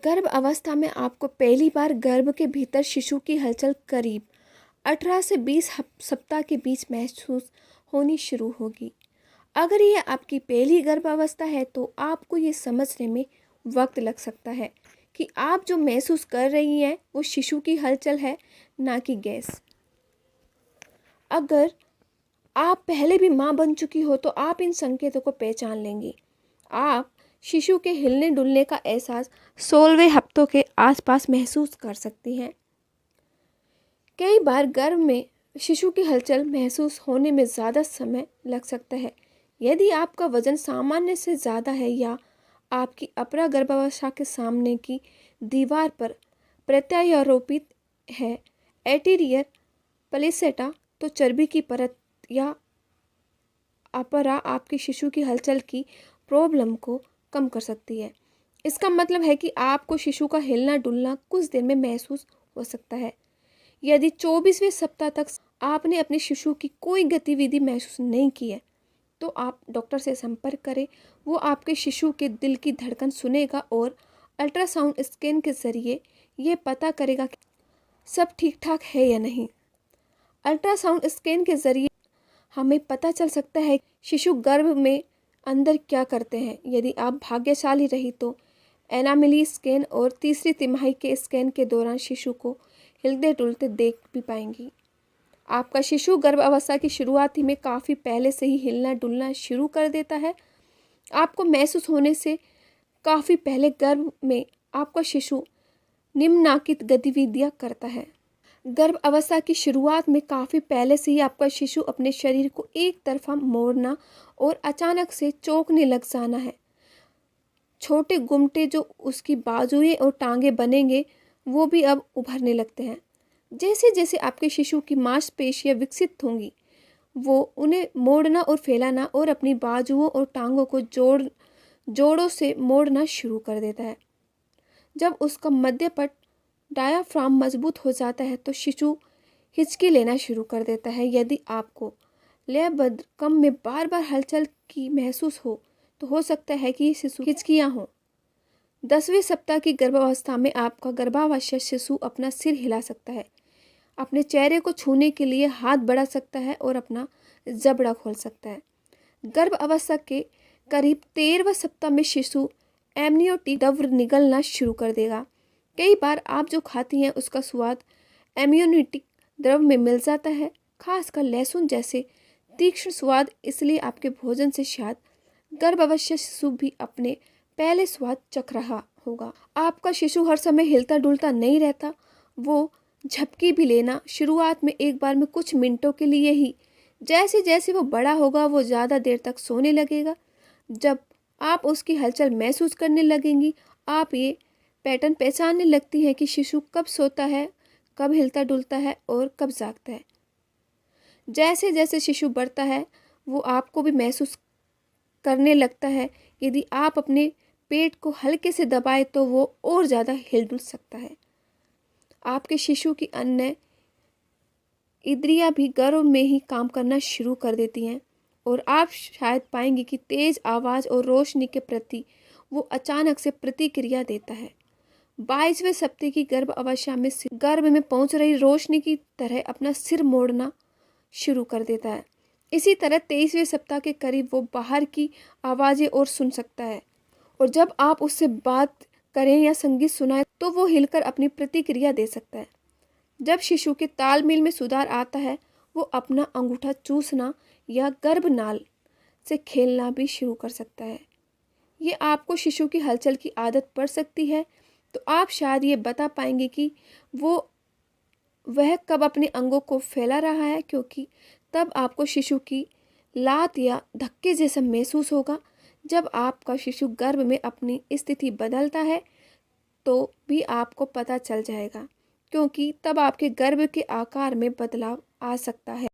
गर्भ अवस्था में आपको पहली बार गर्भ के भीतर शिशु की हलचल करीब 18 से 20 सप्ताह के बीच महसूस होनी शुरू होगी। अगर यह आपकी पहली गर्भ अवस्था है तो आपको ये समझने में वक्त लग सकता है कि आप जो महसूस कर रही हैं वो शिशु की हलचल है, ना कि गैस। अगर आप पहले भी मां बन चुकी हो तो आप इन संकेतों को पहचान लेंगी। आप शिशु के हिलने डुलने का एहसास 16वें हफ्तों के आसपास महसूस कर सकती हैं। कई बार गर्भ में शिशु की हलचल महसूस होने में ज़्यादा समय लग सकता है। यदि आपका वजन सामान्य से ज़्यादा है या आपकी अपरा गर्भावस्था के सामने की दीवार पर प्रत्यारोपित है एटीरियर प्लेसेंटा, तो चर्बी की परत या अपरा आपके शिशु की हलचल की प्रॉब्लम को कम कर सकती है। इसका मतलब है कि आपको शिशु का हिलना डुलना कुछ देर में महसूस हो सकता है। यदि 24वें सप्ताह तक आपने अपने शिशु की कोई गतिविधि महसूस नहीं की है तो आप डॉक्टर से संपर्क करें। वो आपके शिशु के दिल की धड़कन सुनेगा और अल्ट्रासाउंड स्कैन के ज़रिए ये पता करेगा कि सब ठीक ठाक है या नहीं। अल्ट्रासाउंड स्कैन के ज़रिए हमें पता चल सकता है कि शिशु गर्भ में अंदर क्या करते हैं। यदि आप भाग्यशाली रही तो एनामिली स्कैन और तीसरी तिमाही के स्कैन के दौरान शिशु को हिलते डुलते देख भी पाएंगी। आपका शिशु गर्भ अवस्था की शुरुआत ही में काफ़ी पहले से ही हिलना डुलना शुरू कर देता है। आपको महसूस होने से काफ़ी पहले गर्भ में आपका शिशु निम्नलिखित गतिविधियाँ करता है। गर्भ अवस्था की शुरुआत में काफ़ी पहले से ही आपका शिशु अपने शरीर को एक तरफा मोड़ना और अचानक से चौंकने लग जाना है। छोटे गुमटे जो उसकी बाजुएं और टांगें बनेंगे वो भी अब उभरने लगते हैं। जैसे जैसे आपके शिशु की मांसपेशियां विकसित होंगी वो उन्हें मोड़ना और फैलाना और अपनी बाजुओं और टांगों को जोड़ों से मोड़ना शुरू कर देता है। जब उसका मध्य पट डायाफ्राम मजबूत हो जाता है तो शिशु हिचकी लेना शुरू कर देता है। यदि आपको लयबद्ध में बार बार हलचल की महसूस हो तो हो सकता है कि शिशु हिचकियाँ हों। 10वें सप्ताह की गर्भावस्था में आपका गर्भावस्था शिशु अपना सिर हिला सकता है, अपने चेहरे को छूने के लिए हाथ बढ़ा सकता है और अपना जबड़ा खोल सकता है। गर्भ अवस्था के करीब 13वें सप्ताह में शिशु एमनियोटिक द्रव निगलना शुरू कर देगा। कई बार आप जो खाती हैं उसका स्वाद एमनियोटिक द्रव में मिल जाता है, खासकर लहसुन जैसे तीक्ष्ण स्वाद। इसलिए आपके भोजन से शायद गर्भावस्था शिशु भी अपने पहले स्वाद चख रहा होगा। आपका शिशु हर समय हिलता डुलता नहीं रहता, वो झपकी भी लेना शुरुआत में एक बार में कुछ मिनटों के लिए ही। जैसे जैसे वो बड़ा होगा वो ज़्यादा देर तक सोने लगेगा। जब आप उसकी हलचल महसूस करने लगेंगी आप ये पैटर्न पहचानने लगती हैं कि शिशु कब सोता है, कब हिलता डुलता है और कब जागता है। जैसे जैसे शिशु बढ़ता है वो आपको भी महसूस करने लगता है। यदि आप अपने पेट को हल्के से दबाएं तो वो और ज़्यादा हिल डुल सकता है। आपके शिशु की अन्य इंद्रियां भी गर्भ में ही काम करना शुरू कर देती हैं और आप शायद पाएंगे कि तेज आवाज़ और रोशनी के प्रति वो अचानक से प्रतिक्रिया देता है। 22वें सप्ताह की गर्भ अवस्था में गर्भ में पहुंच रही रोशनी की तरह अपना सिर मोड़ना शुरू कर देता है। इसी तरह 23वें सप्ताह के करीब वो बाहर की आवाज़ें और सुन सकता है और जब आप उससे बात करें या संगीत सुनाएं तो वो हिलकर अपनी प्रतिक्रिया दे सकता है। जब शिशु के तालमेल में सुधार आता है वो अपना अंगूठा चूसना या गर्भनाल से खेलना भी शुरू कर सकता है। ये आपको शिशु की हलचल की आदत पड़ सकती है तो आप शायद ये बता पाएंगे कि वह कब अपने अंगों को फैला रहा है, क्योंकि तब आपको शिशु की लात या धक्के जैसा महसूस होगा। जब आपका शिशु गर्भ में अपनी स्थिति बदलता है तो भी आपको पता चल जाएगा, क्योंकि तब आपके गर्भ के आकार में बदलाव आ सकता है।